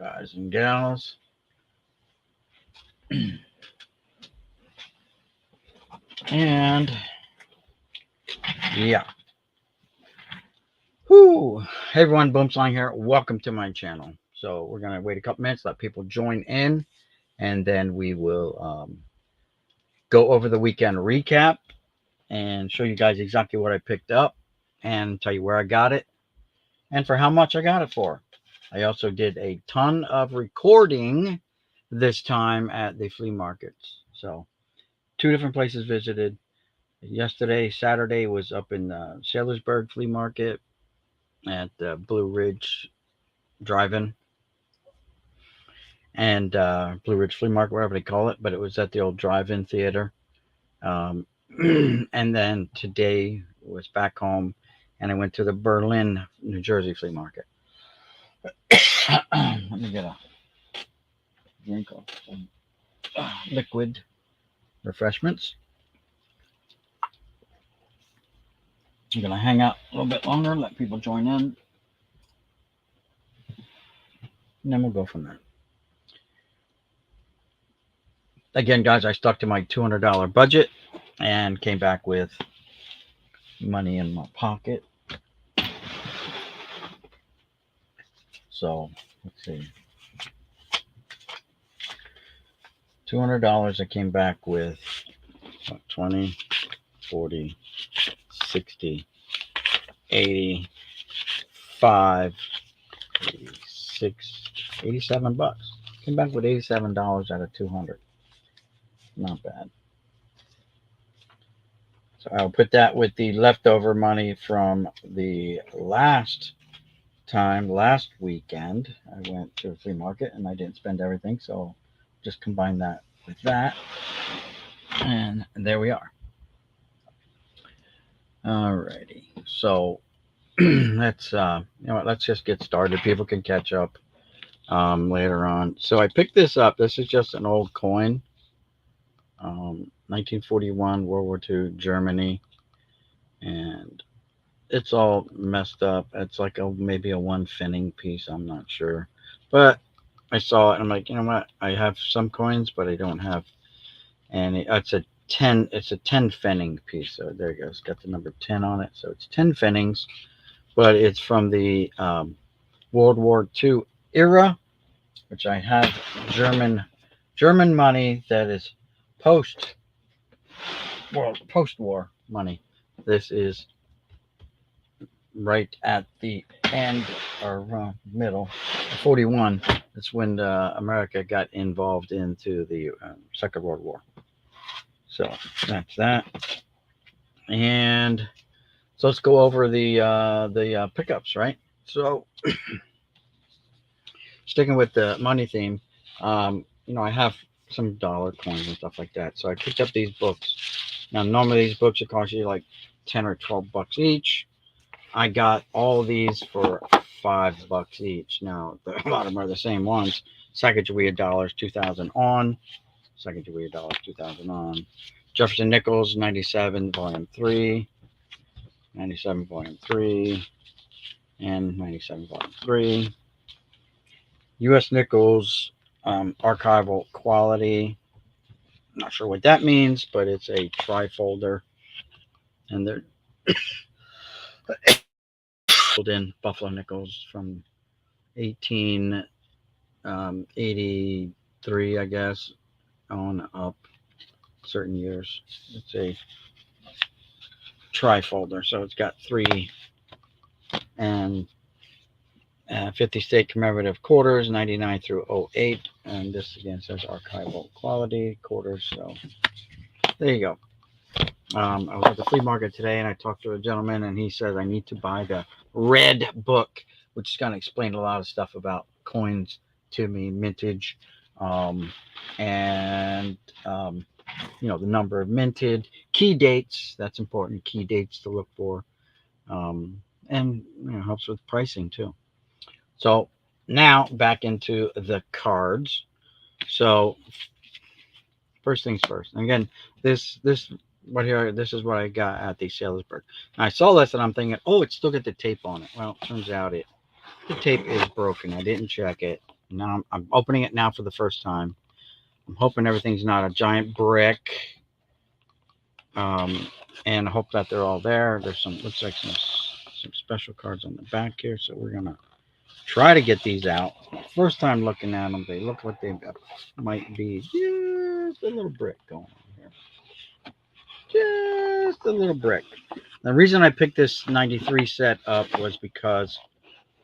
guys and gals. And yeah. Whoo. Hey everyone, Boomslang here. Welcome to my channel. So we're gonna wait a couple minutes, let people join in, and then we will go over the weekend recap and show you guys exactly what I picked up and tell you where I got it and for how much I got it for. I also did a ton of recording this time at the flea markets. So 2 different places visited. Yesterday, Saturday, was up in Sailorsburg Flea Market at Blue Ridge Drive-In and Blue Ridge Flea Market, whatever they call it, but it was at the old drive-in theater. And then today was back home, and I went to the Berlin, New Jersey Flea Market. Let me get a drink of some liquid refreshments. I'm going to hang out a little bit longer, let people join in, and then we'll go from there. Again, guys, I stuck to my $200 budget and came back with money in my pocket. So, let's see. $200, I came back with 20, 40, 60, 85, 86, 87 bucks. Came back with $87 out of 200. Not bad. So I'll put that with the leftover money from the last weekend. I went to a flea market and I didn't spend everything, so just combine that with that. And there we are. Alrighty. So let's let's just get started. People can catch up later on. So I picked this up. This is just an old coin. 1941, World War II, Germany, and it's all messed up. It's like maybe a one finning piece. I'm not sure, but I saw it and I'm like, you know what? I have some coins, but I don't have any. It's a 10. It's a 10 finning piece. So there you go. It's got the number 10 on it. So it's 10 finnings, but it's from the World War II era, which I have German money that is post-war money. This is right at the end or middle, 41. That's when America got involved into the Second World War. So that's that. And so let's go over the pickups, right? So sticking with the money theme, I have some dollar coins and stuff like that. So I picked up these books. Now, normally these books would cost you like 10 or 12 bucks each. I got all these for $5 each. Now, a lot of them are the same ones. Sacagawea dollars, 2000 on. Sacagawea dollars, 2000 on. Jefferson Nickels, 97, volume 3. 97, volume 3. And 97, volume 3. U.S. Nickels, archival quality. Not sure what that means, but it's a trifolder. And they're in Buffalo nickels from 1883, I guess, on up certain years. It's a trifolder, so it's got 3 and 50 state commemorative quarters, 99 through 08, and this again says archival quality quarters. So there you go. I was at the flea market today and I talked to a gentleman and he said I need to buy the red book, which is going to explain a lot of stuff about coins to me, mintage, and the number of minted, key dates. That's important. Key dates to look for, and helps with pricing too. So now back into the cards. So first things first. And again, this is what I got at the Sailorsburg. And I saw this and I'm thinking, oh, it's still got the tape on it. Well, it turns out the tape is broken. I didn't check it. Now I'm opening it now for the first time. I'm hoping everything's not a giant brick. Um, and I hope that they're all there. There's some, looks like some special cards on the back here. So we're going to try to get these out. First time looking at them, they look like they might be just a little brick going on here. Just a little brick. The reason I picked this 93 set up was because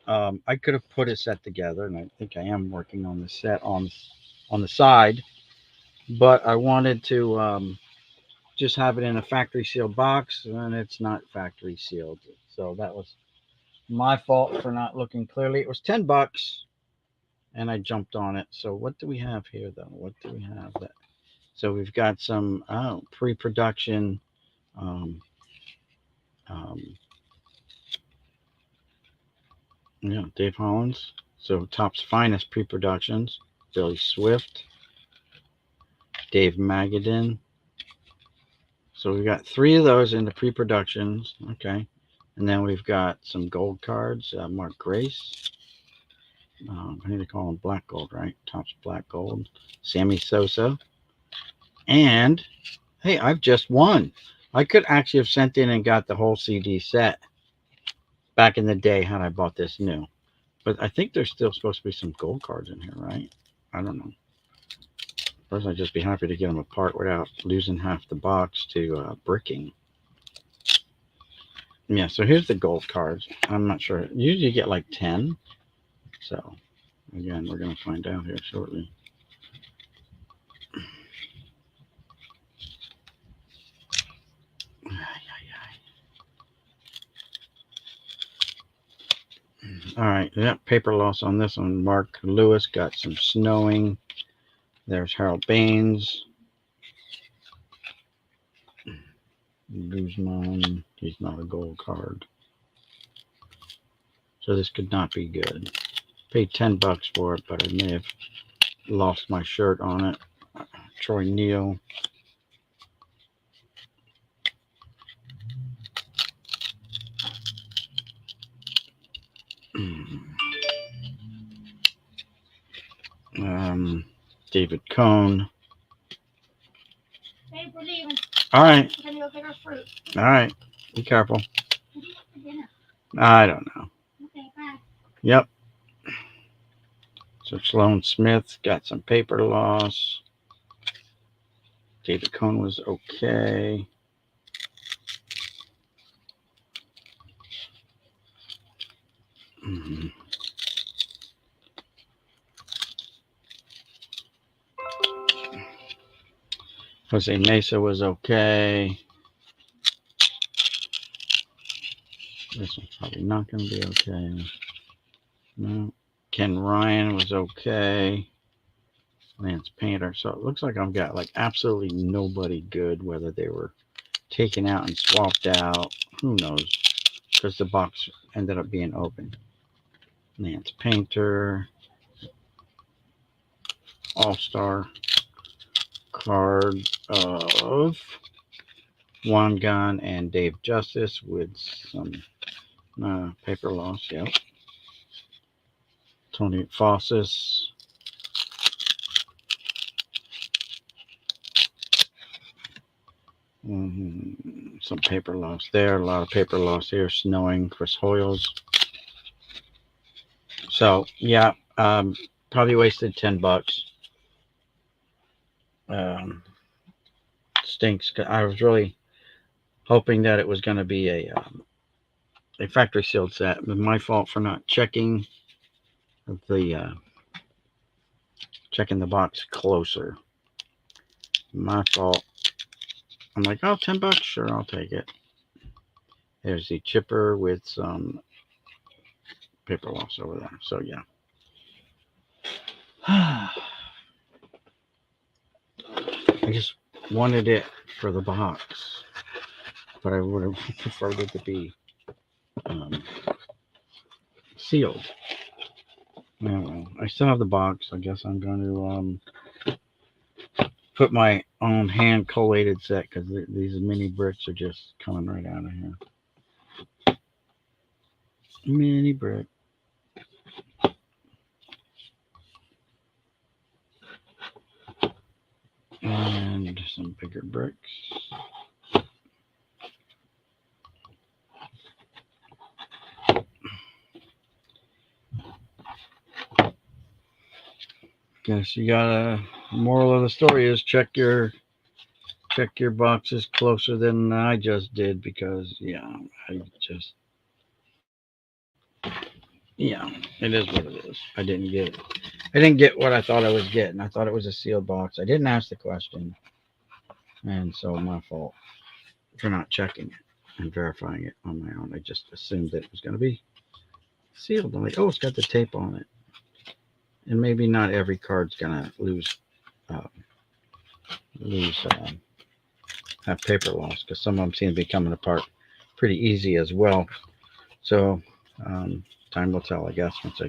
I could have put a set together, and I think I am working on the set on the side, but I wanted to just have it in a factory sealed box, and it's not factory sealed. So that was my fault for not looking clearly. It was $10, and I jumped on it. So what do we have here, though? What do we have? That so we've got some pre-production. Um, um, yeah, Dave Hollins. So Top's Finest Pre-Productions. Billy Swift, Dave Magadan. So we've got 3 of those in the pre-productions. Okay. And then we've got some gold cards. Mark Grace. I need to call him Black Gold, right? Topps Black Gold. Sammy Sosa. And, hey, I've just won. I could actually have sent in and got the whole CD set back in the day had I bought this new. But I think there's still supposed to be some gold cards in here, right? I don't know. First, I'd just be happy to get them apart without losing half the box to bricking. Yeah, so here's the gold cards. I'm not sure. Usually you get like 10. So, again, we're going to find out here shortly. All right, yep, paper loss on this one. Mark Lewis got some snowing. There's Harold Baines. Guzman, he's not a gold card. So this could not be good. Paid $10 for it, but I may have lost my shirt on it. Troy Neal. David Cohn. Babe, we're leaving. All right. We're gonna go get our fruit. All right. Be careful. What do you want for dinner? I don't know. Okay, bye. Yep. So Sloan Smith got some paper loss. David Cohn was okay. Jose Mesa was okay. This one's probably not going to be okay. No. Ken Ryan was okay. Lance Painter. So it looks like I've got like absolutely nobody good, whether they were taken out and swapped out. Who knows? Because the box ended up being open. Lance Painter. All-Star card of Juan Gunn and Dave Justice with some paper loss. Yep. Tony Fossis. Some paper loss there. A lot of paper loss here. Snowing. Chris Hoyles. So yeah, probably wasted $10. Stinks. I was really hoping that it was going to be a factory sealed set. It was my fault for not checking the box closer. My fault. I'm like, oh, $10, sure, I'll take it. There's the chipper with some paper loss over there. So yeah. I just wanted it for the box, but I would have preferred it to be sealed. I still have the box. I guess I'm going to put my own hand collated set because these mini bricks are just coming right out of here. Mini brick. some bigger bricks. Guess you got a moral of the story is check your boxes closer than I just did, because I just it is what it is. I didn't get what I thought I was getting. I thought it was a sealed box. I didn't ask the question, and so my fault for not checking it and verifying it on my own. I just assumed that it was going to be sealed. I'm like, oh, it's got the tape on it, and maybe not every card's gonna uh, have paper loss, because some of them seem to be coming apart pretty easy as well. So time will tell, I guess, once I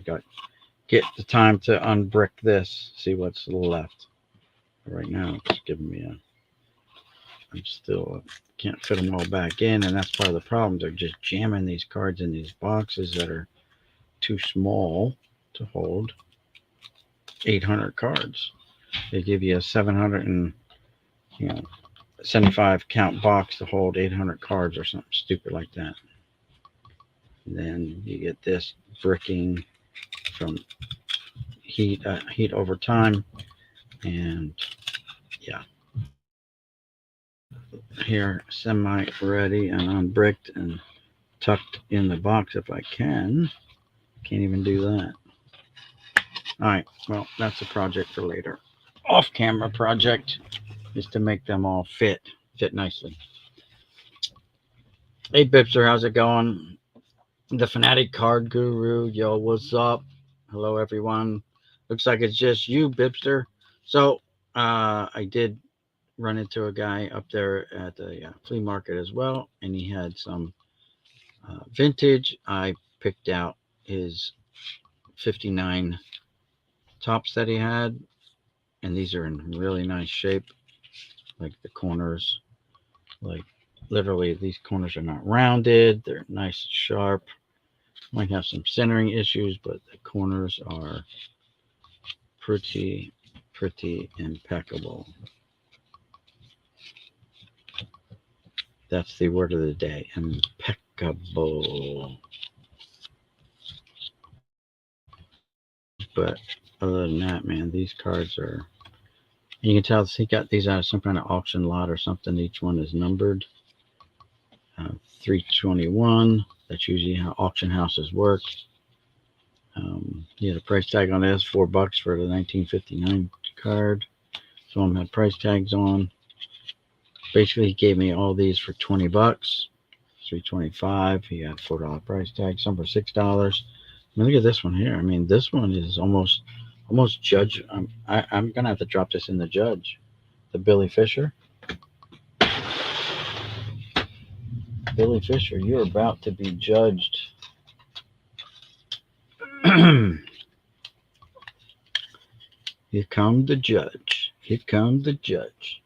get the time to unbrick this, see what's left. Right now, it's giving me I'm still can't fit them all back in, and that's part of the problem. They're just jamming these cards in these boxes that are too small to hold 800 cards. They give you a 75 count box to hold 800 cards or something stupid like that. And then you get this bricking from heat over time, and here semi ready and unbricked and tucked in the box if I can. Can't even do that. All right, well, that's a project for later. Off-camera project is to make them all fit nicely. Hey, Bipster, how's it going? The Fanatic Card Guru, yo, what's up? Hello, everyone. Looks like it's just you, Bipster. So, I did run into a guy up there at the flea market as well, and he had some vintage. I picked out his 59 tops that he had, and these are in really nice shape. Like the corners, like literally these corners are not rounded, they're nice and sharp. Might have some centering issues, but the corners are pretty impeccable. That's the word of the day, impeccable. But other than that, man, these cards are, you can tell he got these out of some kind of auction lot or something. Each one is numbered 321. That's usually how auction houses work. He had a price tag on this, $4 for the 1959 card. Some of them had price tags on. Basically, he gave me all these for $20, $325. He had $4 price tag. Some for $6. I mean, look at this one here. I mean, this one is almost Judge. I'm gonna have to drop this in the Judge. The Billy Fisher. Billy Fisher, you're about to be judged. Here come the judge. Here comes the judge.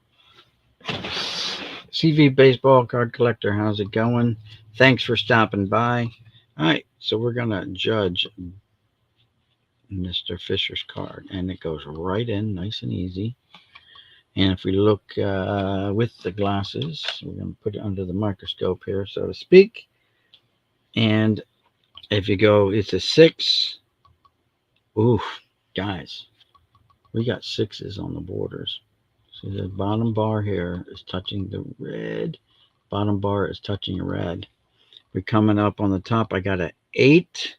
CV Baseball Card Collector, how's it going? Thanks for stopping by. All right, so we're going to judge Mr. Fisher's card, and it goes right in nice and easy. And if we look with the glasses, we're going to put it under the microscope here, so to speak. And if you go, it's a 6. Ooh, guys, we got 6s on the borders. See, the bottom bar here is touching the red. Bottom bar is touching red. We're coming up on the top. I got an 8,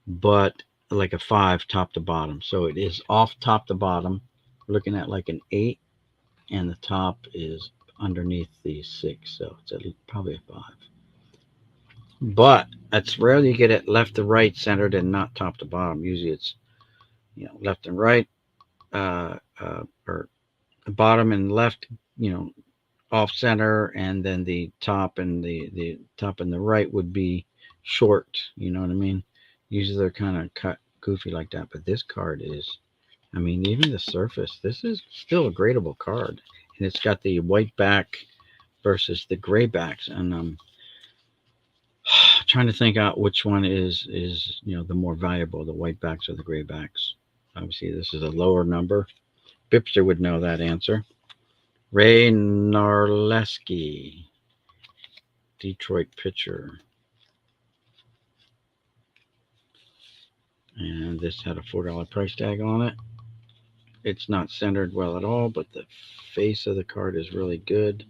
but like a 5 top to bottom. So it is off top to bottom. We're looking at like an 8, and the top is underneath the 6. So it's probably a 5. But that's rare you get it left to right centered and not top to bottom. Usually it's left and right, or bottom and left, off center, and then the top and the top and the right would be short. You know what I mean? Usually they're kind of cut goofy like that. But this card is, I mean, even the surface, this is still a gradable card, and it's got the white back versus the gray backs, and I'm trying to think out which one is the more valuable, the white backs or the gray backs. Obviously, this is a lower number. Bipster would know that answer. Ray Narleski, Detroit pitcher. And this had a $4 price tag on it. It's not centered well at all, but the face of the card is really good.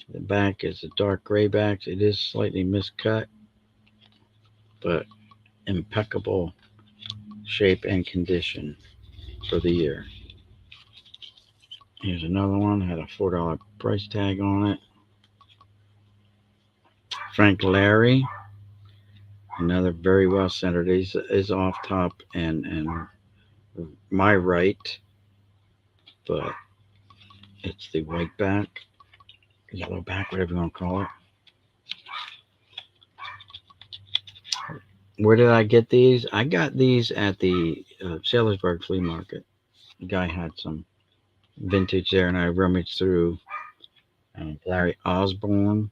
The back is a dark gray back. It is slightly miscut, but impeccable shape and condition for the year. Here's another one. Had a $4 price tag on it. Frank Larry, another very well centered. Is off top and my right, but it's the white back, yellow back, whatever you want to call it. Where did I get these? I got these at the Sailorsburg Flea Market. The guy had some vintage there, and I rummaged through Larry Osborne.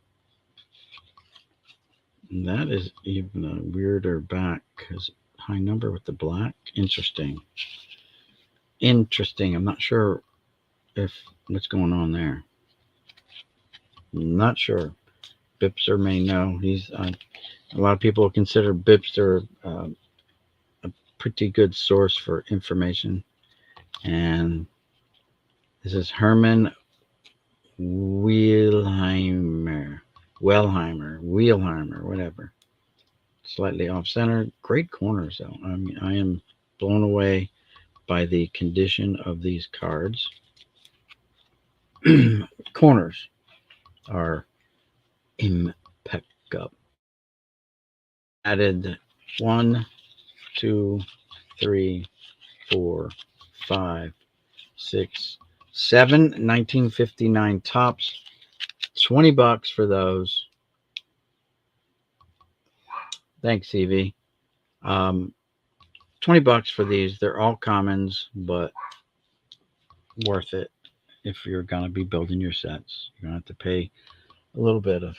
And that is even a weirder back because high number with the black. Interesting. Interesting. I'm not sure if what's going on there. Not sure. Bipster may know. He's a lot of people consider Bipster a pretty good source for information. And this is Herman Wellheimer, whatever. Slightly off center. Great corners though. I mean, I am blown away by the condition of these cards. Corners are impeccable. Added 1, 2, 3, 4, 5, 6, 7 1959 tops. $20 for those. Thanks, Evie. $20 for these. They're all commons, but worth it if you're gonna be building your sets. You're gonna have to pay a little bit of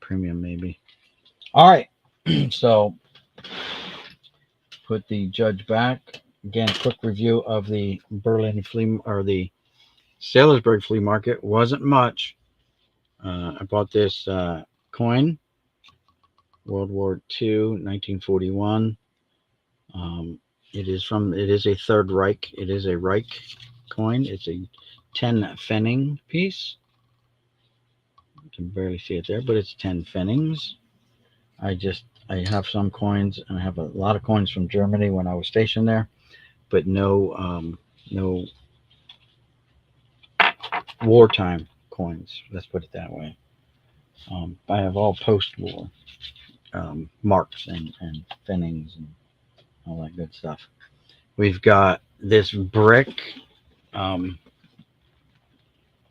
premium, maybe. All right, so put the judge back again. Quick review of the Berlin flea or the Sailorsburg Flea Market. Wasn't much. I bought this coin, World War II, 1941. It is a Third Reich. It is a Reich coin. It's a 10 Pfennig piece. You can barely see it there, but it's 10 Pfennigs. I have some coins, and I have a lot of coins from Germany when I was stationed there, but no wartime coins. Let's put it that way. I have all post-war marks and Pfennigs and all that good stuff. We've got this brick.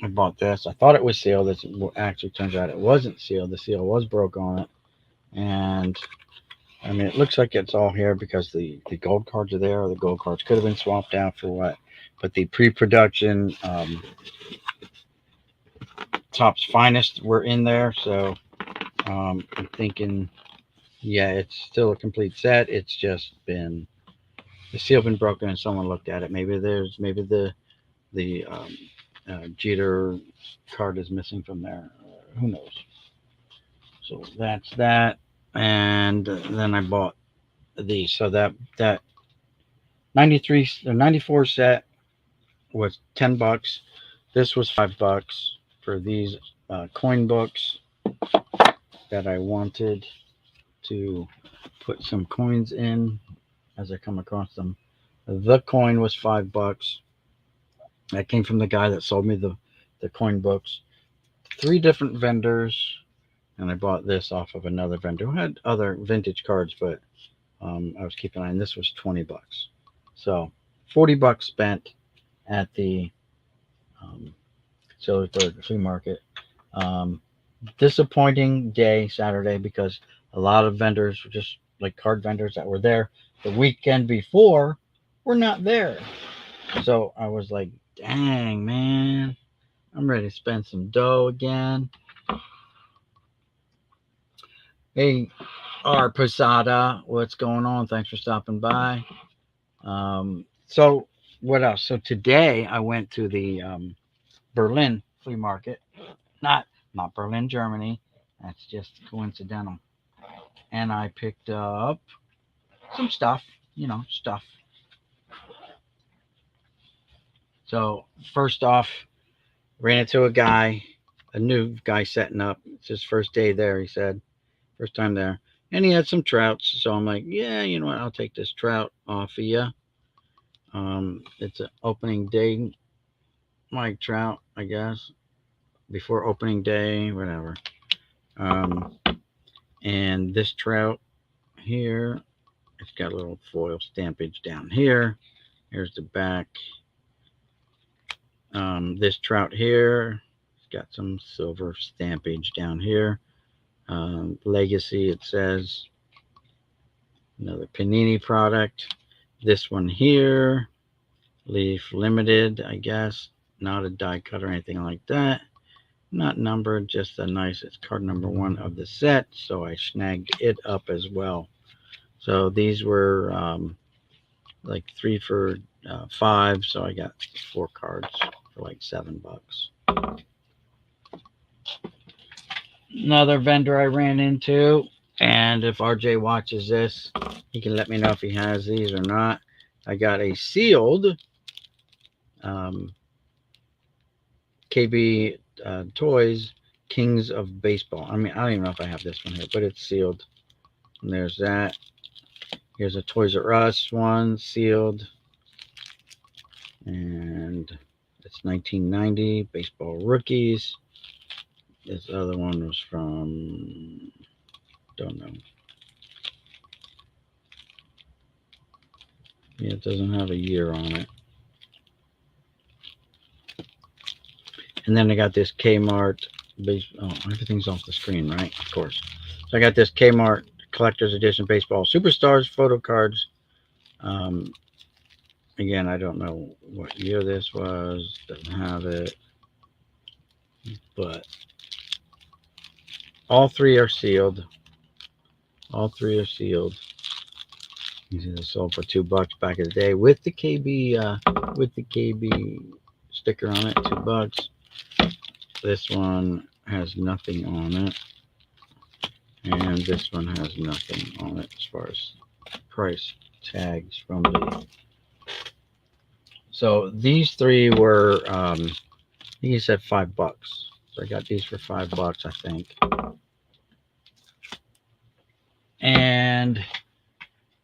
I bought this. I thought it was sealed. It actually turns out it wasn't sealed. The seal was broke on it. And I mean, it looks like it's all here because the gold cards are there. Or the gold cards could have been swapped out for what? But the pre-production Topps Finest were in there. So I'm thinking, yeah, it's still a complete set. It's just been the seal been broken and someone looked at it. Maybe the Jeter card is missing from there. Who knows? So that's that. And then I bought these. So that 93 or 94 set was $10. This was $5 for these coin books that I wanted to put some coins in as I come across them. The coin was $5. That came from the guy that sold me the coin books. 3 different vendors, and I bought this off of another vendor who had other vintage cards, but I was keeping an eye on. This was $20. So $40 spent at the Sailorsburg Flea Market. Disappointing day Saturday because a lot of vendors, just like card vendors that were there the weekend before, were not there. So I was like, dang, man, I'm ready to spend some dough again. Hey, R. Posada, what's going on? Thanks for stopping by. So what else? So today I went to the Berlin Flea Market, not Berlin, Germany. That's just coincidental. And I picked up some stuff, stuff. So first off, ran into a new guy setting up. It's his first day there, he said. First time there. And he had some trouts. So I'm like, yeah, you know what? I'll take this trout off of you. It's an opening day, like trout, I guess. Before opening day, whatever. Um, and this trout here, it's got a little foil stampage down here. Here's the back. This trout here, it's got some silver stampage down here. Legacy, it says. Another Panini product. This one here, Leaf Limited, I guess. Not a die cut or anything like that. Not numbered, just a nice, it's card number 1 of the set. So I snagged it up as well. So these were like 3 for $5. So I got 4 cards for like $7. Another vendor I ran into, and if RJ watches this, he can let me know if he has these or not. I got a sealed KB Toys Kings of Baseball. I mean, I don't even know if I have this one here, but it's sealed. And there's that. Here's a Toys R Us one, sealed. And it's 1990 Baseball Rookies. This other one was from, don't know. Yeah, it doesn't have a year on it. And then I got this Kmart oh, everything's off the screen, right? Of course. So I got this Kmart Collector's Edition Baseball Superstars photo cards. Again, I don't know what year this was. Doesn't have it. But all 3 are sealed. All 3 are sealed. These are sold for $2 back in the day with the KB sticker on it. $2. This one has nothing on it, and this one has nothing on it as far as price tags from the. So these 3 were, I think he said $5. So I got these for $5, I think. And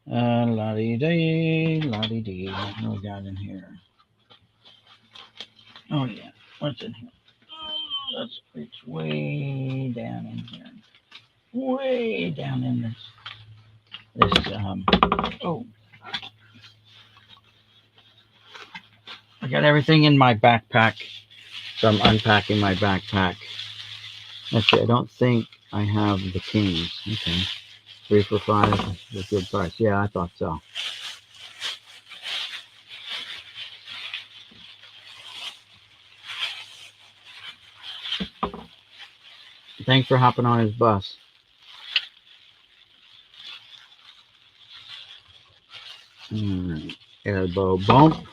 la-dee-dee. What do we got in here? Oh yeah, what's in here? It's way down in here. Way down in this I got everything in my backpack, so I'm unpacking my backpack. Let's see, I don't think I have the Kings. Okay, 3 for $5 is a good price. Yeah, I thought so. Thanks for hopping on his bus. Alright, elbow bump.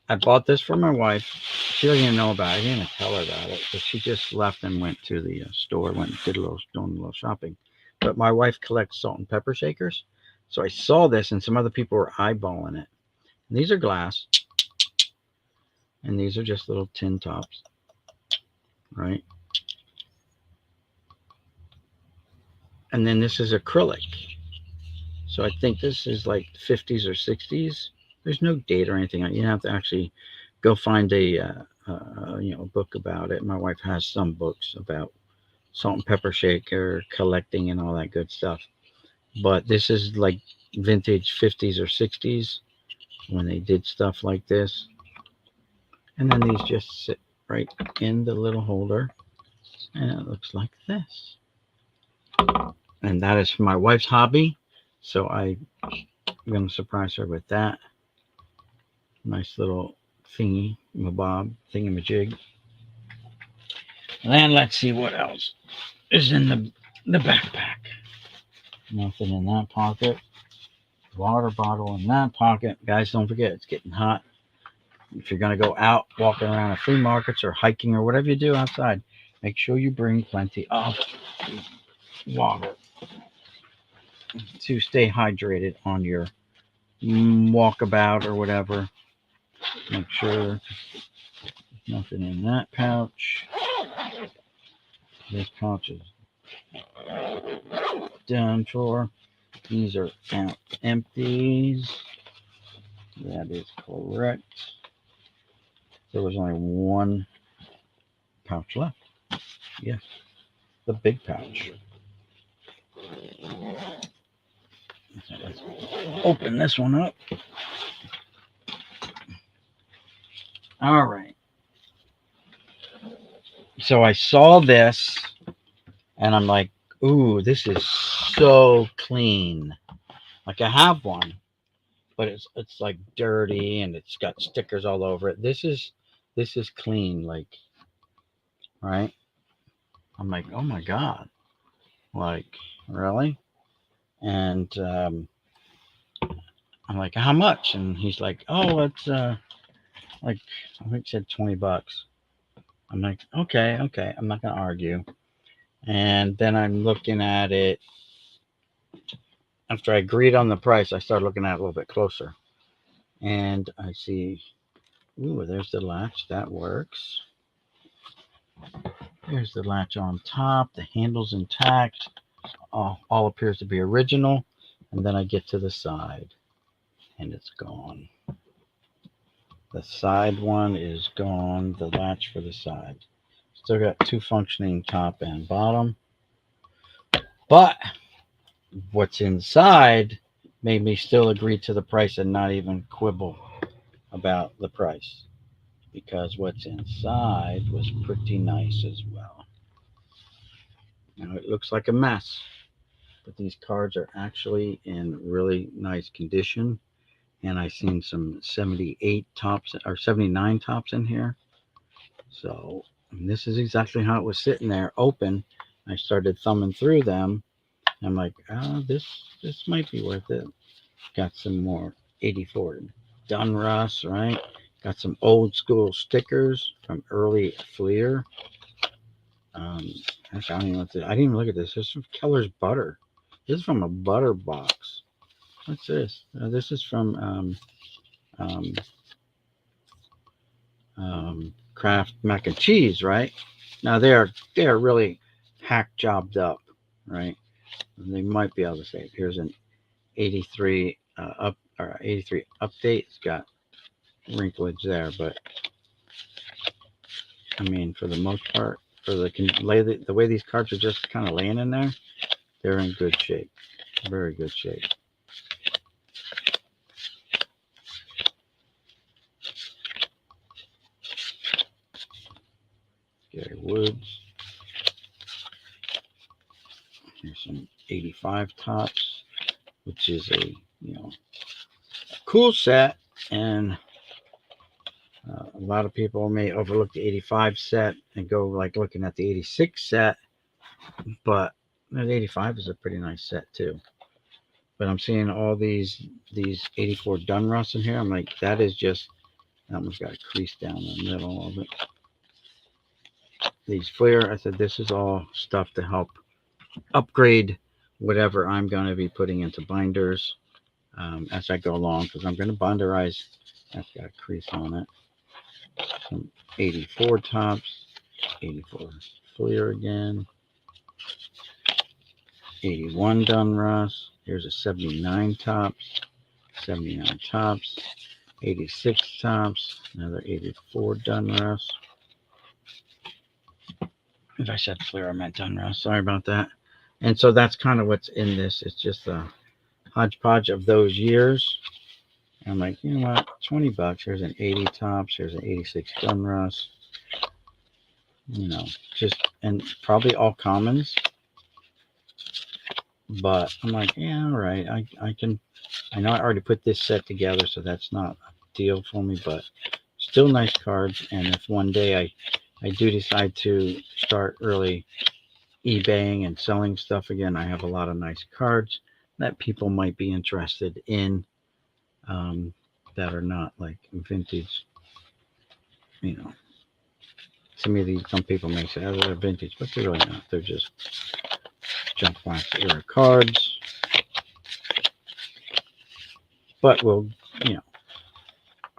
I bought this for my wife. She doesn't even know about it. I didn't even tell her about it. But she just left and went to the store, went and did doing a little shopping. But my wife collects salt and pepper shakers. So I saw this and some other people were eyeballing it. And these are glass. And these are just little tin tops. Right? And then this is acrylic. So I think this is like 50s or 60s. There's no date or anything. You have to actually go find a book about it. My wife has some books about salt and pepper shaker collecting and all that good stuff. But this is like vintage 50s or 60s when they did stuff like this. And then these just sit right in the little holder. And it looks like this. And that is for my wife's hobby. So I'm going to surprise her with that. Nice little thingamajig. And then let's see what else is in the backpack. Nothing in that pocket. Water bottle in that pocket. Guys, don't forget, it's getting hot. if you're going to go out walking around at flea markets or hiking or whatever you do outside, make sure you bring plenty of water to stay hydrated on your walkabout or whatever. Make sure there's nothing in that pouch. This pouch is done for. These are empties. That is correct. There was only one pouch left. Yes, the big pouch. So let's open this one up. All right. So I saw this and I'm like, ooh, this is so clean. Like I have one, but it's like dirty and it's got stickers all over it. This is clean, like, right? I'm like, oh my god, like really? And I'm like, how much? And he's like, oh, it's like I think he said $20. I'm like, okay, I'm not gonna argue. And then I'm looking at it. After I agreed on the price, I started looking at it a little bit closer, and I see, ooh, there's the latch. That works. There's the latch on top. The handle's intact. All appears to be original. And then I get to the side, and it's gone. The side one is gone. The latch for the side. Still got two functioning top and bottom. But what's inside made me still agree to the price and not even quibble about the price, because what's inside was pretty nice as well. Now it looks like a mess, but these cards are actually in really nice condition. And I seen some 78 tops or 79 tops in here. So this is exactly how it was sitting there open. I started thumbing through them. I'm like, oh, this might be worth it. Got some more 84 Dunruss, right? Got some old school stickers from early Fleer. I don't even know I didn't even look at this. This is from Keller's Butter. This is from a butter box. What's this? This is from Kraft mac and cheese, right? Now they are really hack jobbed up, right? And they might be able to say, here's an 83 83 update. It's got wrinklage there, but I mean, for the most part, for the way these cards are just kind of laying in there, they're in good shape, very good shape. Gary Woods. Here's some 85 tops, which is a cool set, and a lot of people may overlook the 85 set and go like looking at the 86 set, but the 85 is a pretty nice set too. But I'm seeing all these 84 Dunruss in here. I'm like, that one's got a crease down the middle of it. These Fleer, I said, this is all stuff to help upgrade whatever I'm going to be putting into binders as I go along, because I'm going to binderize. That's got a crease on it. Some 84 tops, 84 Fleer again, 81 Dunruss. Here's a 79 tops, 79 tops, 86 tops, another 84 Dunruss. If I said Fleer, I meant Dunruss. Sorry about that. And so that's kind of what's in this. It's just a hodgepodge of those years. I'm like, you know what? $20. Here's an 80 tops. Here's an 86 Dunruss. And probably all commons. But I'm like, yeah, all right. I know I already put this set together, so that's not a deal for me, but still nice cards. And if one day I do decide to start really eBaying and selling stuff again, I have a lot of nice cards that people might be interested in that are not like vintage you know, some people may say, oh, they're vintage, but they're really not. They're just junk wax era cards. But we'll, you know,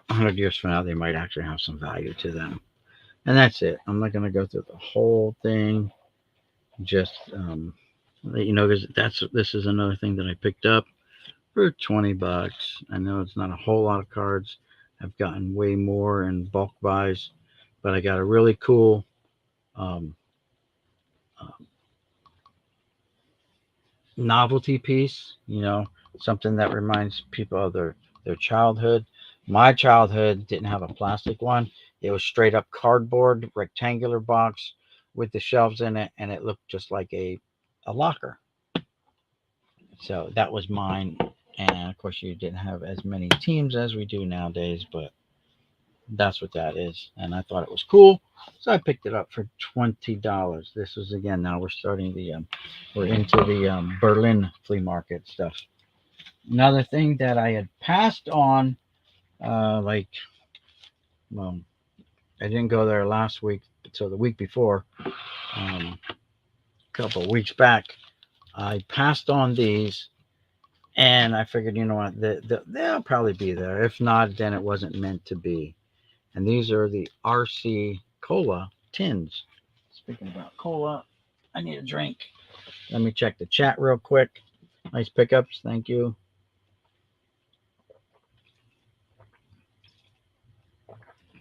100 years from now, they might actually have some value to them. And that's it. I'm not going to go through the whole thing. Just let you know, because this is another thing that I picked up for 20 bucks. I know it's not a whole lot of cards. I've gotten way more in bulk buys, but I got a really cool um, um, novelty piece. You know, something that reminds people of their childhood. My childhood didn't have a plastic one. It was straight up cardboard, rectangular box with the shelves in it, and it looked just like a locker. So that was mine. And of course, you didn't have as many teams as we do nowadays, but that's what that is. And I thought it was cool. So I picked it up for $20. This was again, now we're starting we're into the Berlin flea market stuff. Another thing that I had passed on, like, well, I didn't go there last week, so the week before, a couple of weeks back, I passed on these. And I figured, you know what, they'll probably be there. If not, then it wasn't meant to be. And these are the RC Cola tins. Speaking about cola, I need a drink. Let me check the chat real quick. Nice pickups. Thank you.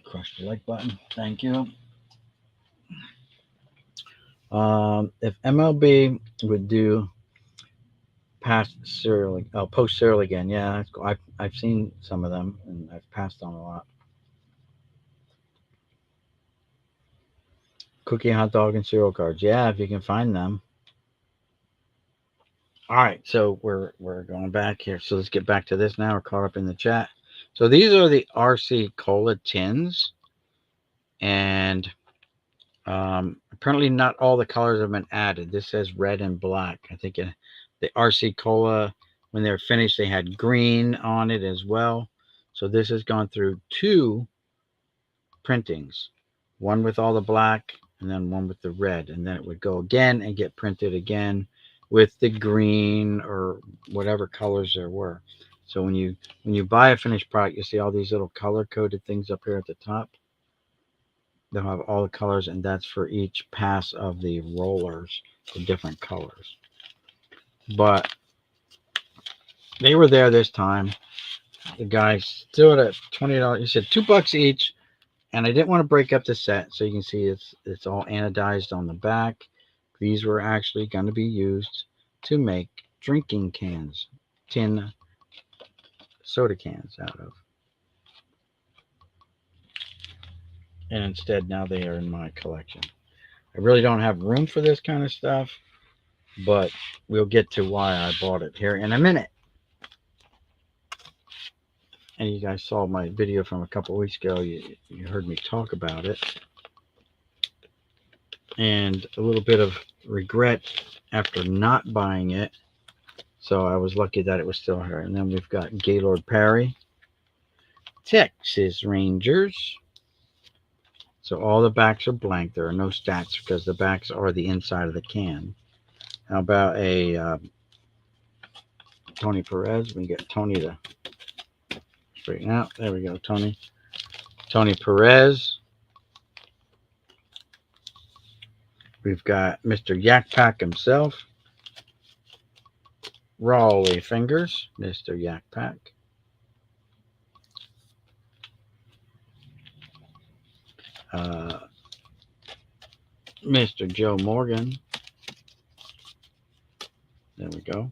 Crush the like button. Thank you. If MLB would do past cereal, post cereal again, yeah, that's cool. I've seen some of them and I've passed on a lot. Cookie, hot dog, and cereal cards. Yeah, if you can find them. All right, so we're going back here. So let's get back to this now. We're caught up in the chat. So these are the RC Cola tins, and apparently not all the colors have been added. This says red and black. I think the RC Cola, when they're finished, they had green on it as well. So this has gone through two printings, one with all the black and then one with the red, and then it would go again and get printed again with the green or whatever colors there were. So when you buy a finished product, you see all these little color coded things up here at the top. They'll have all the colors, and that's for each pass of the rollers, the different colors. But they were there this time. The guy stood at $20. He said $2 each. And I didn't want to break up the set, so you can see it's all anodized on the back. These were actually going to be used to make drinking cans, tin soda cans out of. And instead, now they are in my collection. I really don't have room for this kind of stuff, but we'll get to why I bought it here in a minute. And you guys saw my video from a couple weeks ago. You heard me talk about it. And a little bit of regret after not buying it. So I was lucky that it was still here. And then we've got Gaylord Perry, Texas Rangers. So all the backs are blank. There are no stats because the backs are the inside of the can. How about a Tony Perez? We get Tony to straighten out. There we go, Tony. Tony Perez. We've got Mr. Yak Pack himself. Raleigh Fingers, Mr. Yak Pack. Mr. Joe Morgan. There we go.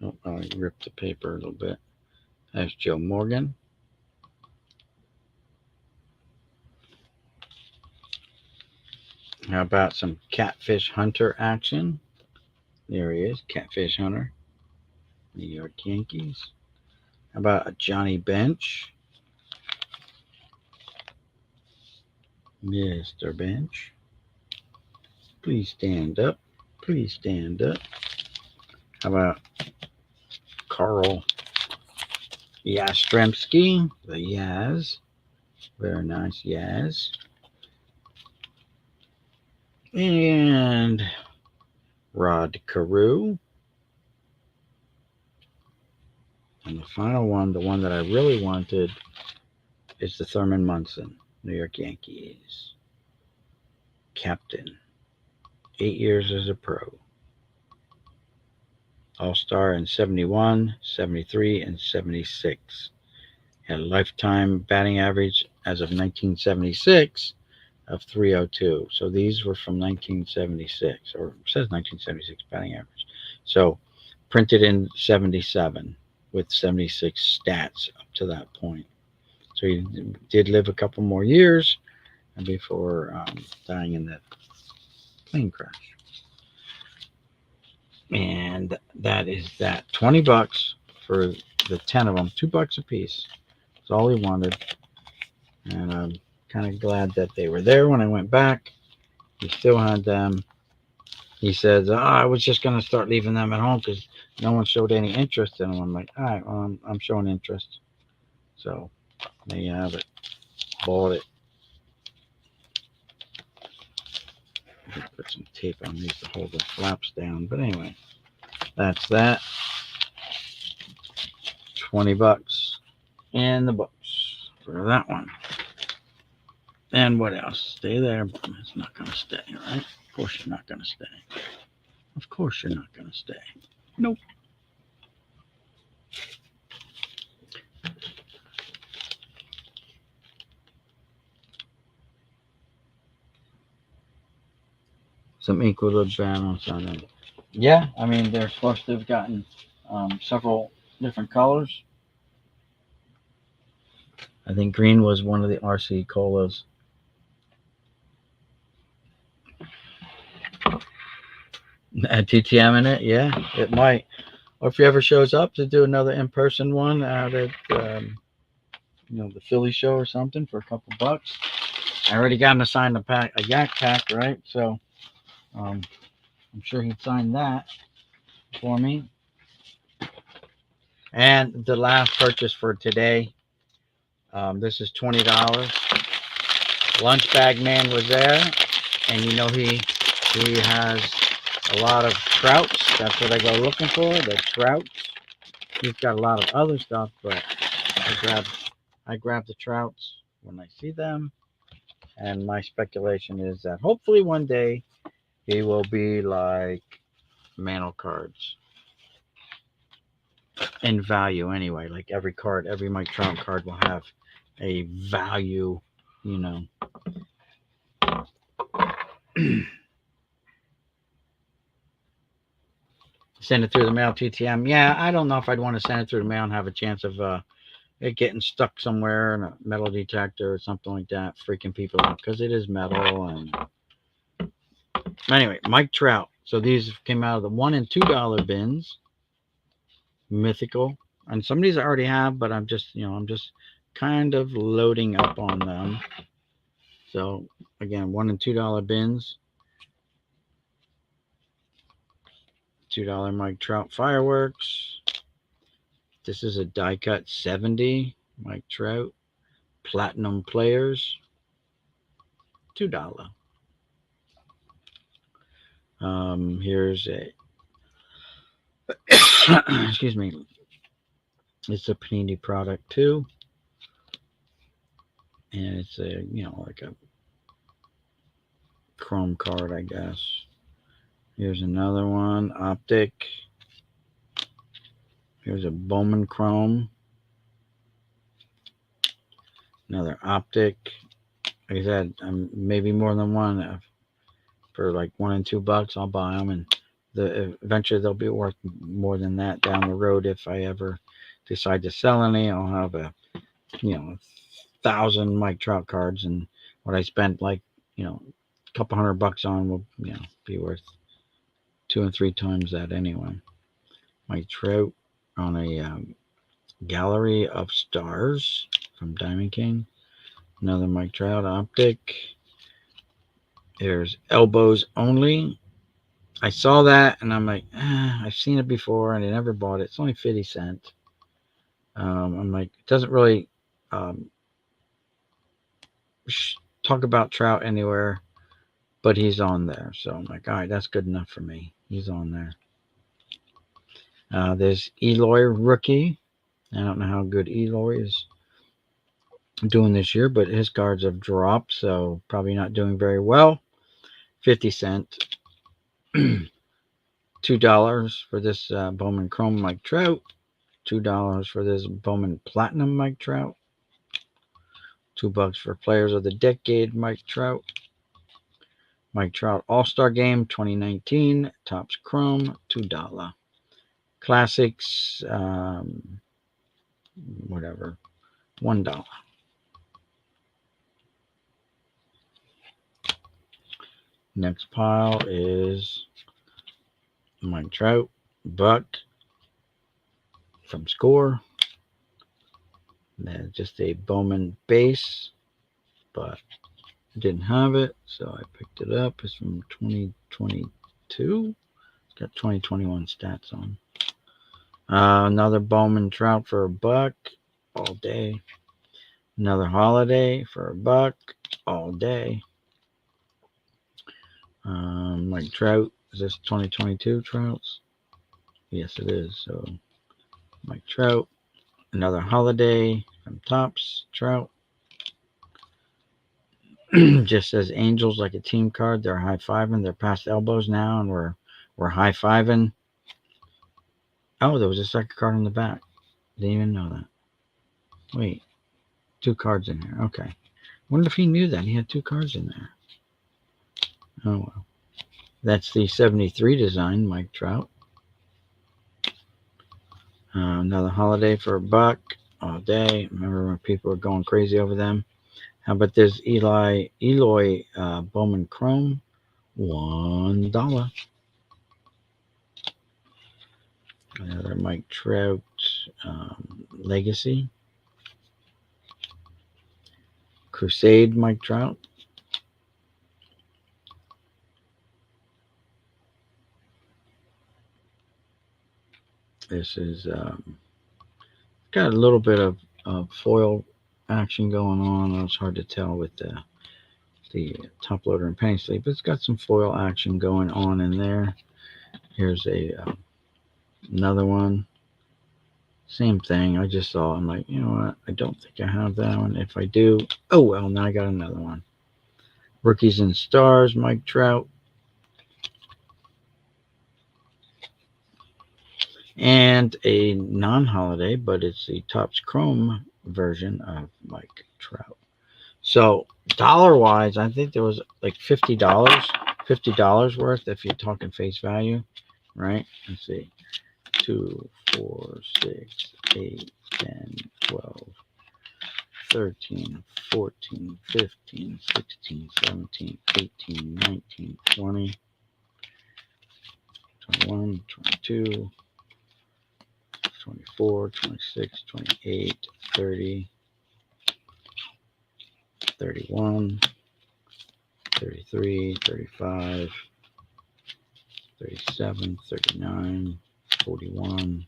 Oh, I ripped the paper a little bit. That's Joe Morgan. How about some Catfish Hunter action? There he is, Catfish Hunter. New York Yankees. How about a Johnny Bench? Mr. Bench. Please stand up. Please stand up. How about Carl Yastrzemski? The Yaz. Very nice, yes. And Rod Carew. And the final one, the one that I really wanted, is the Thurman Munson, New York Yankees. Captain. 8 years as a pro. All-Star in 71, 73, and 76. Had a lifetime batting average as of 1976 of 302. So these were from 1976, or it says 1976 batting average. So printed in 77 with 76 stats up to that point. So he did live a couple more years before dying in that plane crash. And that is that. $20 for the 10 of them, $2 a piece. That's all he wanted. And I'm kind of glad that they were there when I went back. He still had them. He says, I was just going to start leaving them at home because no one showed any interest in them. I'm like, all right, well, I'm showing interest. So there you have it. Bought it. Put some tape on these to hold the flaps down. But anyway, that's that. $20 in the books for that one. And what else? Stay there. It's not going to stay, right? Of course you're not going to stay. Of course you're not going to stay. Nope. Some equal balance on it. Yeah, I mean, they're supposed to have gotten several different colors. I think green was one of the RC colas. Add TTM in it, yeah, it might. Or if he ever shows up to do another in-person one out at the Philly show or something for a couple bucks. I already got him to sign a yak pack, right? So I'm sure he'd sign that for me. And the last purchase for today, this is $20. Lunch Bag Man was there, and he has a lot of trouts. That's what I go looking for, the trouts. He's got a lot of other stuff, but I grab the trouts when I see them. And my speculation is that hopefully one day he will be like Mantle cards in value anyway. Like every Mike Trout card will have a value, Send it through the mail, TTM. Yeah, I don't know if I'd want to send it through the mail and have a chance of it getting stuck somewhere in a metal detector or something like that, freaking people out because it is metal. And anyway, Mike Trout. So these came out of the $1 and $2 bins, mythical, and some of these I already have, but I'm just kind of loading up on them. So again, $1 and $2 bins. $2 Mike Trout fireworks. This is a die cut 70 Mike Trout platinum players. $2. Here's a excuse me. It's a Panini product too, and it's a like a chrome card, I guess. Here's another one, optic. Here's a Bowman chrome. Another optic. Like I said, maybe more than one. For like $1 and $2, I'll buy them, and eventually they'll be worth more than that down the road. If I ever decide to sell any, I'll have 1,000 Mike Trout cards, and what I spent like a couple $100 on will be worth 2 and 3 times that anyway. Mike Trout on a Gallery of Stars from Diamond King. Another Mike Trout optic. There's Elbows Only. I saw that and I'm like, I've seen it before and I never bought it. It's only 50 cents. I'm like, it doesn't really talk about Trout anywhere, but he's on there. So I'm like, all right, that's good enough for me. He's on there. There's Eloy rookie. I don't know how good Eloy is doing this year, but his cards have dropped, so probably not doing very well. 50 cent. $2 for this Bowman Chrome Mike Trout. $2 for this Bowman Platinum Mike Trout. $2 for Players of the Decade Mike Trout. Mike Trout All-Star Game 2019 Topps Chrome $2. Classics whatever $1. Next pile is Mike Trout Buck from Score. That's just a Bowman base, but didn't have it, so I picked it up. It's from 2022. It's got 2021 stats on. Another Bowman Trout for $1 all day. Another Holiday for $1 all day. Like Trout, is this 2022 Trouts? Yes, it is. So Mike Trout, another Holiday from Topps Trout. Just says Angels like a team card. They're high fiving. They're past elbows now, and we're high fiving. Oh, there was a second card on the back. Didn't even know that. Wait, 2 cards in here. Okay. Wonder if he knew that he had 2 cards in there. Oh well. That's the 73 design, Mike Trout. Another Holiday for $1 all day. Remember when people were going crazy over them? How about this Eloy Bowman Chrome? $1. Another Mike Trout Legacy. Crusade Mike Trout. This is got a little bit of foil action going on. It's hard to tell with the top loader and penny sleeve, but it's got some foil action going on in there. Here's another one. Same thing. I just saw. I'm like, you know what? I don't think I have that one. If I do, oh well. Now I got another one. Rookies and Stars, Mike Trout. And a non-holiday, but it's the Topps Chrome version of Mike Trout. So dollar-wise, I think there was like $50 worth if you're talking face value, right? Let's see. 2, 4, 6, 8, 10, 12, 13, 14, 15, 16, 17, 18, 19, 20, 21, 22, 24, 26, 28, 30, 31, 33, 35, 37, 39, 41,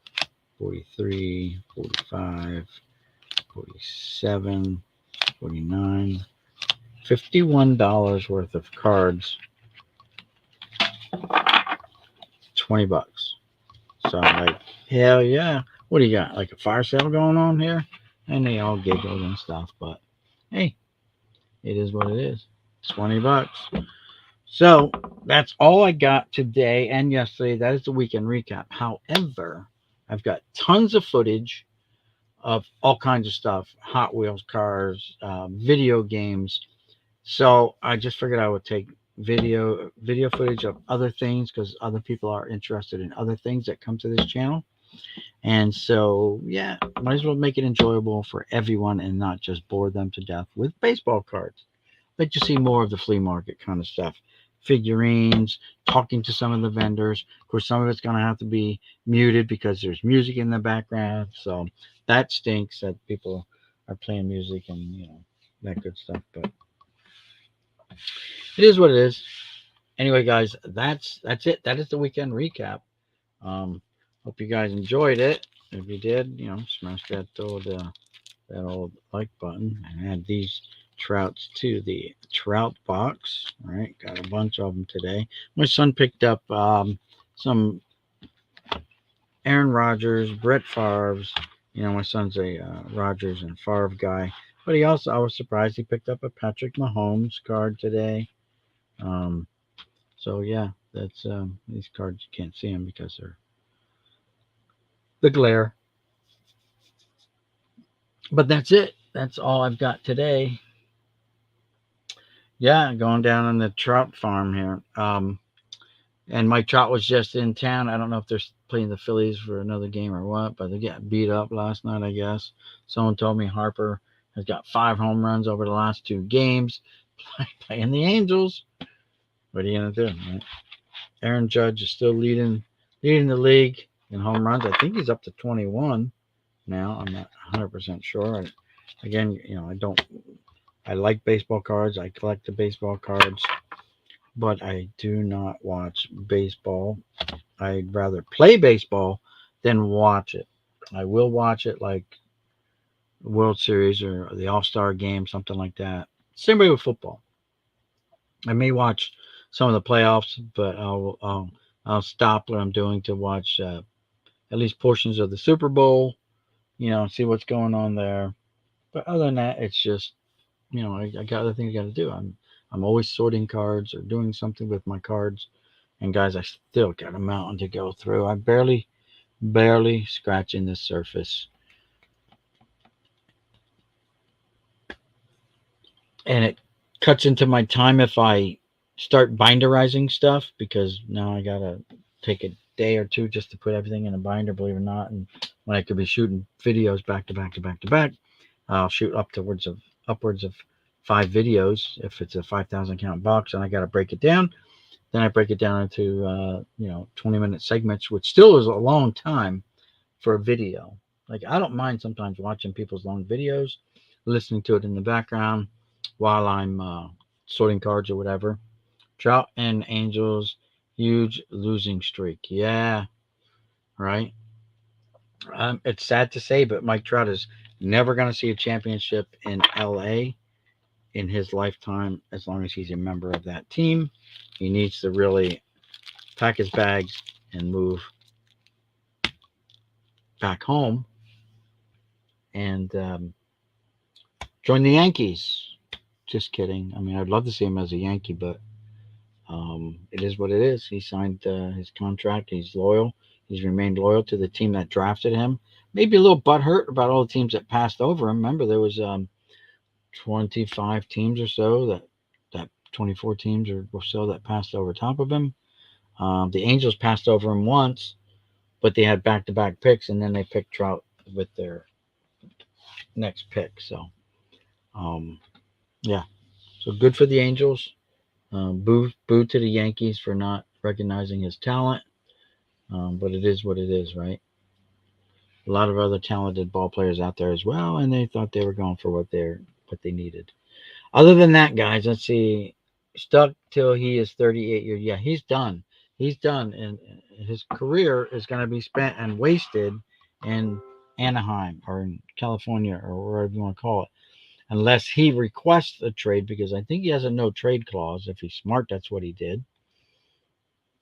43, 45, 47, 49, $51 worth of cards, $20. So I'm like, hell yeah. What do you got? Like a fire sale going on here? And they all giggled and stuff, but hey, it is what it is. $20. So that's all I got today and yesterday. That is the weekend recap. However, I've got tons of footage of all kinds of stuff, Hot Wheels cars, video games. So I just figured I would take video footage of other things because other people are interested in other things that come to this channel. And so, yeah, might as well make it enjoyable for everyone and not just bore them to death with baseball cards. Let you see more of the flea market kind of stuff. Figurines, talking to some of the vendors. Of course, some of it's going to have to be muted because there's music in the background. So that stinks that people are playing music and, that good stuff. But it is what it is. Anyway, guys, that's it. That is the weekend recap. Hope you guys enjoyed it. If you did, smash that old like button and add these Trouts to the Trout box. All right, got a bunch of them today. My son picked up some Aaron Rodgers, Brett Favre's. My son's a Rodgers and Favre guy, but I was surprised he picked up a Patrick Mahomes card today. Um, so yeah, that's these cards you can't see them because they're the glare. But that's it. That's all I've got today. Yeah, going down on the trout farm here. And Mike Trout was just in town. I don't know if they're playing the Phillies for another game or what, but they got beat up last night, I guess. Someone told me Harper has got 5 home runs over the last 2 games playing the Angels. What are you gonna do? Right? Aaron Judge is still leading the league in home runs. I think he's up to 21 now. I'm not 100% sure. Again, I don't. I like baseball cards. I collect the baseball cards, but I do not watch baseball. I'd rather play baseball than watch it. I will watch it like World Series or the All Star game, something like that. Same way with football. I may watch some of the playoffs, but I'll stop what I'm doing to watch at least portions of the Super Bowl. See what's going on there. But other than that, it's just I got other things I got to do. I'm always sorting cards or doing something with my cards. And guys, I still got a mountain to go through. I barely scratching the surface. And it cuts into my time if I start binderizing stuff because now I gotta take a day or two just to put everything in a binder, believe it or not. And when I could be shooting videos back to back to back to back, I'll shoot upwards of 5 videos if it's a 5,000 count box, and I gotta break it down. Then I break it down into 20-minute segments, which still is a long time for a video. Like I don't mind sometimes watching people's long videos, listening to it in the background while I'm sorting cards or whatever. Trout and Angels, huge losing streak. Yeah, right. It's sad to say, but Mike Trout is never going to see a championship in LA in his lifetime as long as he's a member of that team. He needs to really pack his bags and move back home and join the Yankees. Just kidding. I mean, I'd love to see him as a Yankee, but it is what it is. He signed his contract. He's loyal. He's remained loyal to the team that drafted him. Maybe a little butthurt about all the teams that passed over him. Remember, there was 25 teams or so that 24 teams or so that passed over top of him. The Angels passed over him once, but they had back-to-back picks, and then they picked Trout with their next pick. So, um, yeah. So good for the Angels. Boo to the Yankees for not recognizing his talent. But it is what it is, right? A lot of other talented ball players out there as well, and they thought they were going for what they needed. Other than that, guys, let's see. Stuck till he is 38 years. Yeah, he's done. He's done, and his career is going to be spent and wasted in Anaheim or in California or wherever you want to call it, unless he requests a trade because I think he has a no trade clause. If he's smart, that's what he did.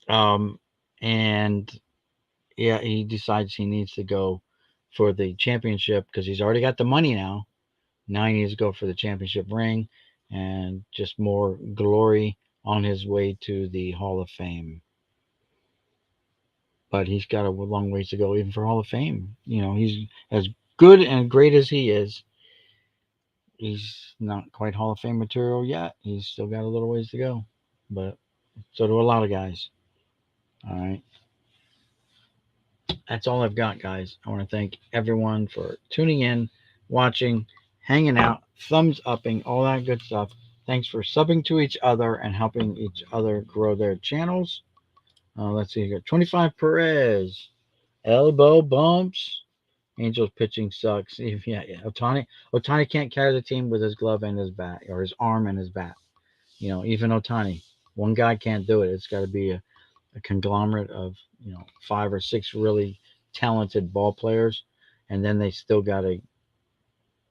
And yeah, he decides he needs to go for the championship because he's already got the money now. Now he needs to go for the championship ring and just more glory on his way to the Hall of Fame. But he's got a long ways to go even for Hall of Fame. He's as good and great as he is. He's not quite Hall of Fame material yet. He's still got a little ways to go. But so do a lot of guys. All right. That's all I've got, guys. I want to thank everyone for tuning in, watching, hanging out, thumbs upping, all that good stuff. Thanks for subbing to each other and helping each other grow their channels. Let's see here. 25 Perez, elbow bumps. Angels pitching sucks. Yeah. Otani can't carry the team with his glove and his bat, or his arm and his bat. Even Otani, one guy can't do it. It's got to be a conglomerate of 5 or 6 really talented ball players, and then they still got to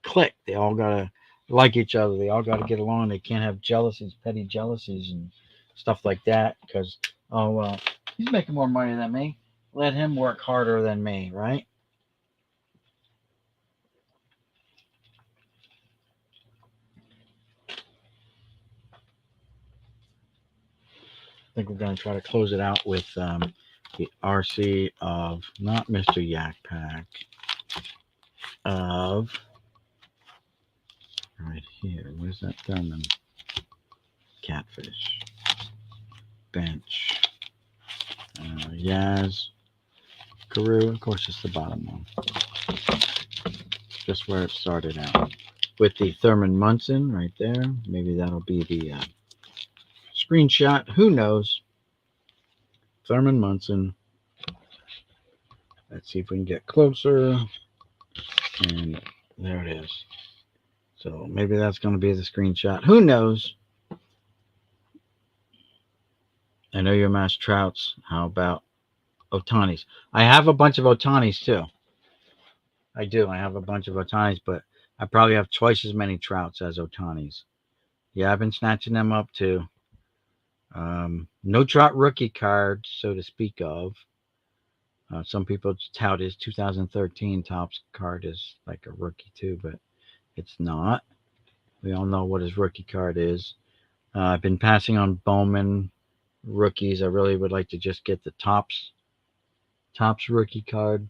click. They all got to like each other. They all got to get along. They can't have jealousies, petty jealousies, and stuff like that. Because oh well, he's making more money than me. Let him work harder than me, right? I think we're going to try to close it out with the RC of not Mr. Yak Pack, of right here. Where's that Thurman? Catfish. Bench. Yaz. Karoo. Of course, it's the bottom one. Just where it started out. With the Thurman Munson right there. Maybe that'll be the screenshot. Who knows? Thurman Munson. Let's see if we can get closer. And there it is. So maybe that's going to be the screenshot. Who knows? I know your mass trouts. How about Otanis? I have a bunch of Otanis too. I do. I have a bunch of Otanis, but I probably have twice as many trouts as Otanis. Yeah, I've been snatching them up too. No Trout rookie card, so to speak of. Some people tout his 2013 Topps card is like a rookie too, but it's not. We all know what his rookie card is. I've been passing on Bowman rookies. I really would like to just get the Topps rookie card,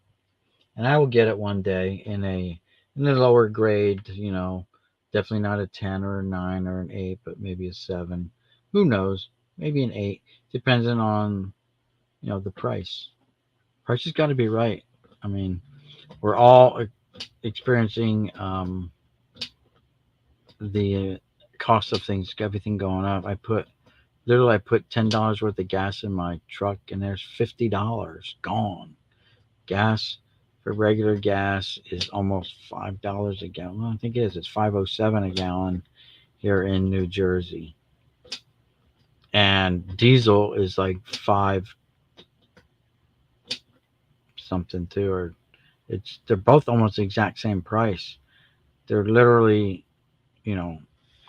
and I will get it one day in a lower grade. Definitely not a 10 or a 9 or an 8, but maybe a 7. Who knows? Maybe an 8, depending on the price. Price has got to be right. I mean, we're all experiencing the cost of things, everything going up. I put $10 worth of gas in my truck, and there's $50 gone. Gas for regular gas is almost $5 a gallon. Well, I think it is. It's 5.07 a gallon here in New Jersey, and diesel is like 5 something too, or they're both almost the exact same price. They're literally,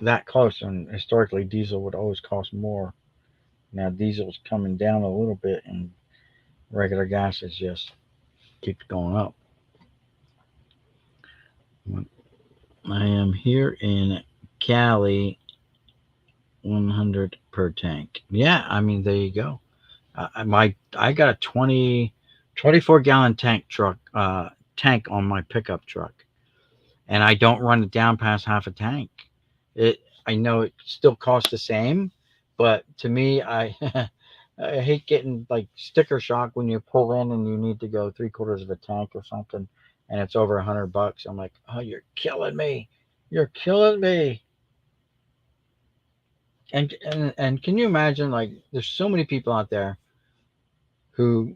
that close. And historically, diesel would always cost more. Now diesel's coming down a little bit, and regular gas is just keeps going up. I am here in Cali, 100 per tank. Yeah, I mean there you go. I got a 24-gallon tank on my pickup truck, and I don't run it down past half a tank. I know it still costs the same, but to me, I I hate getting like sticker shock when you pull in and you need to go 3/4 of a tank or something, and it's over $100. I'm like, oh, you're killing me, you're killing me. And can you imagine, like, there's so many people out there who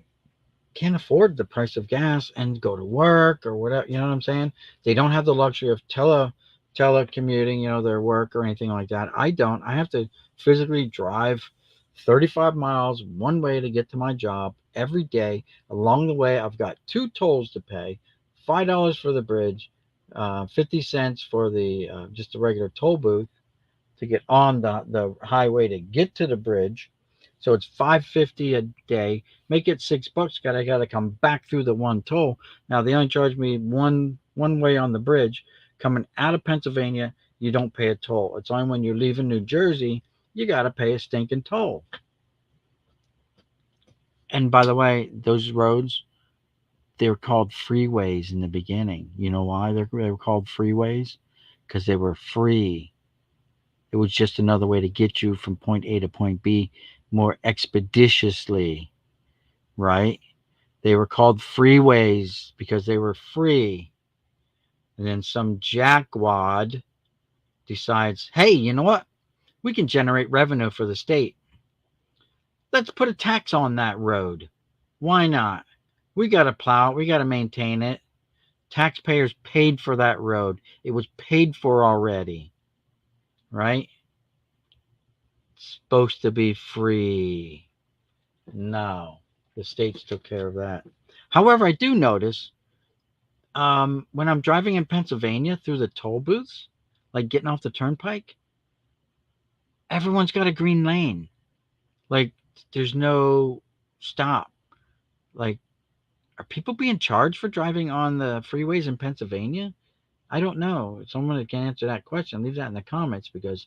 can't afford the price of gas and go to work or whatever. You know what I'm saying? They don't have the luxury of telecommuting, their work or anything like that. I don't. I have to physically drive 35 miles one way to get to my job every day. Along the way, I've got 2 tolls to pay: $5 for the bridge, 50 cents for the just the regular toll booth to get on the highway to get to the bridge. So it's $5.50 a day. Make it $6. I got to come back through the one toll. Now they only charge me one way on the bridge. Coming out of Pennsylvania, you don't pay a toll. It's only when you're leaving New Jersey you got to pay a stinking toll. And by the way, those roads, they were called freeways in the beginning. You know why they were called freeways? Because they were free. It was just another way to get you from point A to point B more expeditiously, right? They were called freeways because they were free. And then some jackwad decides, hey, you know what? We can generate revenue for the state. Let's put a tax on that road. Why not? We got to plow it. We got to maintain it. Taxpayers paid for that road. It was paid for already, right? It's supposed to be free. No, the states took care of that. However, I do notice when I'm driving in Pennsylvania through the toll booths, like getting off the turnpike, everyone's got a green lane. Like there's no stop. Like, are people being charged for driving on the freeways in Pennsylvania? I don't know. Someone that can answer that question, leave that in the comments because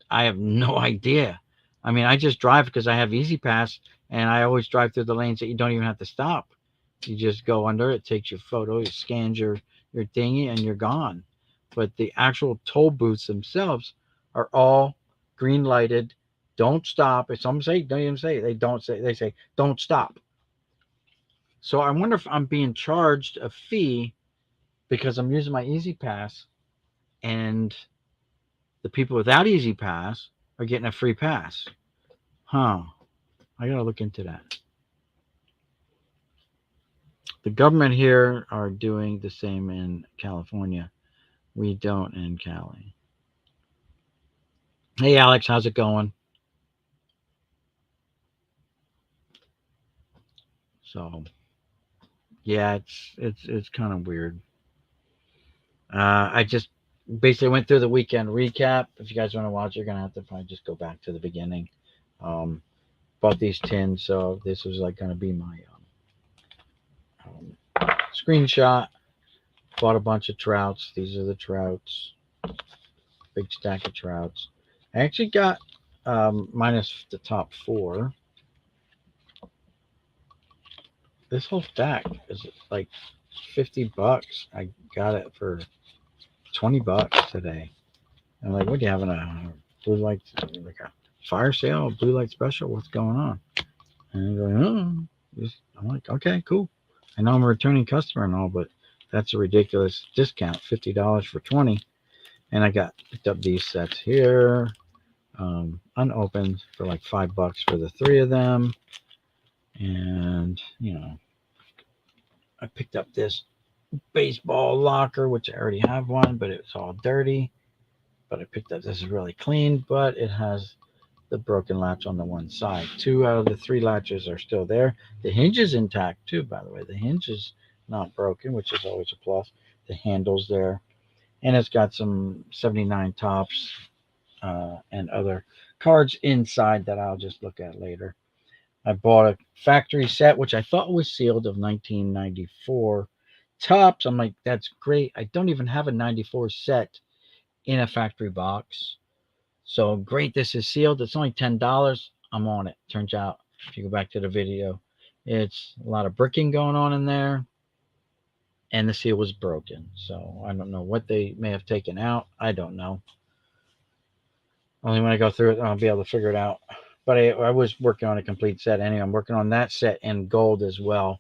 I have no idea. I mean, I just drive because I have Easy Pass and I always drive through the lanes that you don't even have to stop. You just go under, it takes your photo, it scans your thingy, and you're gone. But the actual toll booths themselves are all green lighted. Don't stop. If some say, don't even say, they don't say, they say, don't stop. So I wonder if I'm being charged a fee because I'm using my Easy Pass and the people without Easy Pass are getting a free pass. Huh. I gotta look into that. The government here are doing the same in California. We don't in Cali. Hey Alex, how's it going? So yeah, it's kind of weird. I just basically went through the weekend recap. If you guys want to watch, you're gonna have to probably just go back to the beginning. Um, bought these tins, so this was like gonna be my screenshot. Bought a bunch of trouts. These are the trouts. Big stack of trouts. I actually got minus the top four. This whole stack is like $50. I got it for $20 today. I'm like, what do you have in a blue light, like a fire sale, a blue light special? What's going on? And they're going, oh, I'm like, okay, cool. I know I'm a returning customer and all, but that's a ridiculous discount, $50 for 20. And I got picked up these sets here, unopened for like $5 for the three of them. And I picked up this baseball locker, which I already have one, but it's all dirty. But I picked up this is really clean, but it has the broken latch on the one side. Two out of the three latches are still there. The hinge is intact too, by the way. The hinge is not broken, which is always a plus. The handle's there, and it's got some 79 tops and other cards inside that I'll just look at later. I bought a factory set, which I thought was sealed of 1994 tops. I'm like, that's great. I don't even have a 94 set in a factory box. So great, this is sealed. It's only $10. I'm on it. Turns out, if you go back to the video, it's a lot of bricking going on in there, and the seal was broken. So I don't know what they may have taken out. I don't know. Only when I go through it, I'll be able to figure it out. But I was working on a complete set anyway. I'm working on that set in gold as well.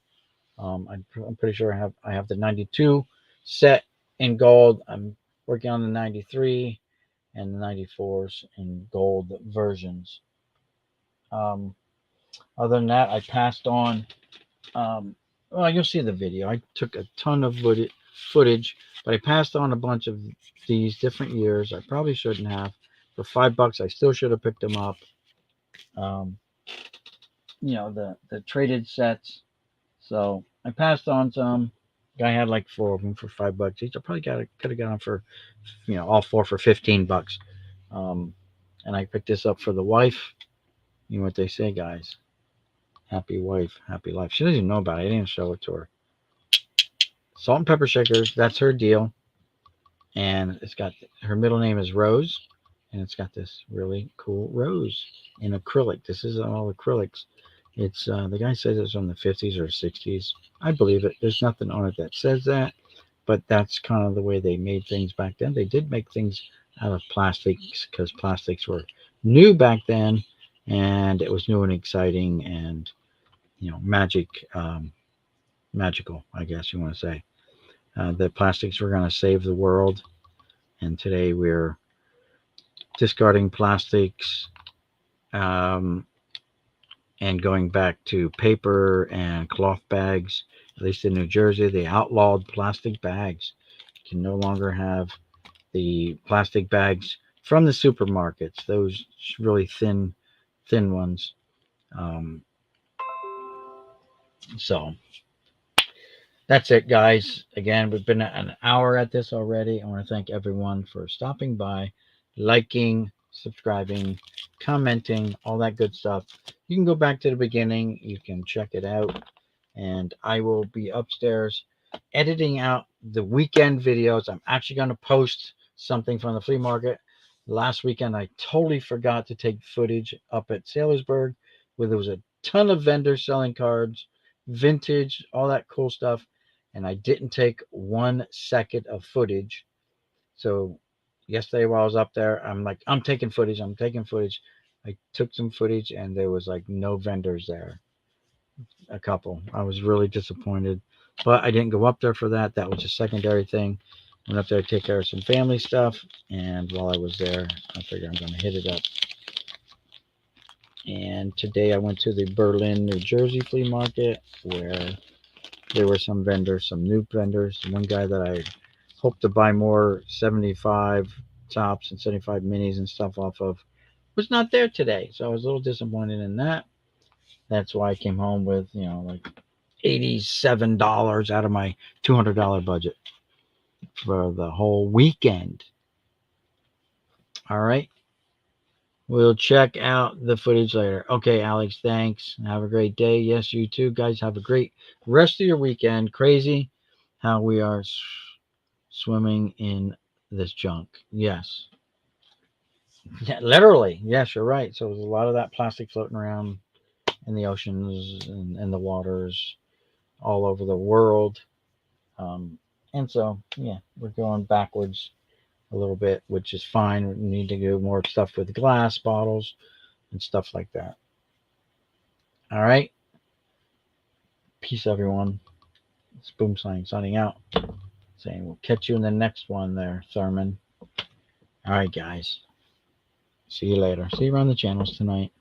I'm pretty sure I have the 92 set in gold. I'm working on the 93 and the 94s in gold versions. Um, Other than that, I passed on. Well, you'll see the video. I took a ton of footage, but I passed on a bunch of these different years. I probably shouldn't have. For $5, I still should have picked them up. Um, the traded sets. So I passed on some. Guy had like four of them for $5 each. I probably could have got them for, all four for $15. Um, and I picked this up for the wife. You know what they say, guys? Happy wife, happy life. She doesn't even know about it. I didn't show it to her. Salt and pepper shakers. That's her deal. And it's got her middle name is Rose, and it's got this really cool rose in acrylic. This is all acrylics. It's the guy says it's from the 50s or 60s. I believe it. There's nothing on it that says that, but that's kind of the way they made things back then. They did make things out of plastics because plastics were new back then, and it was new and exciting and magical, I guess you want to say. That plastics were going to save the world, and today we're discarding plastics um, and going back to paper and cloth bags. At least in New Jersey, they outlawed plastic bags. You can no longer have the plastic bags from the supermarkets, those really thin ones. Um, so that's it, guys. Again, we've been an hour at this already. I want to thank everyone for stopping by, liking, subscribing, commenting, all that good stuff. You can go back to the beginning, you can check it out, and I will be upstairs editing out the weekend videos. I'm actually going to post something from the flea market. Last weekend, I totally forgot to take footage up at Sailorsburg, where there was a ton of vendors selling cards, vintage, all that cool stuff, and I didn't take 1 second of footage. So yesterday while I was up there, I'm like, I'm taking footage. I'm taking footage. I took some footage, and there was like no vendors there. A couple. I was really disappointed, but I didn't go up there for that. That was a secondary thing. Went up there to take care of some family stuff, and while I was there, I figured I'm going to hit it up. And today I went to the Berlin, New Jersey flea market where there were some vendors, some new vendors. One guy that I hope to buy more 75 tops and 75 minis and stuff off of was not there today. So I was a little disappointed in that. That's why I came home with, like $87 out of my $200 budget for the whole weekend. All right. We'll check out the footage later. Okay, Alex, thanks. Have a great day. Yes, you too, guys. Have a great rest of your weekend. Crazy how we are swimming in this junk. Yes. Yeah, literally. Yes, you're right. So there's a lot of that plastic floating around in the oceans and the waters all over the world. Um, and so, yeah, we're going backwards a little bit, which is fine. We need to do more stuff with glass bottles and stuff like that. All right. Peace, everyone. It's Boom signing out. Saying we'll catch you in the next one there, Thurman. All right, guys. See you later. See you around the channels tonight.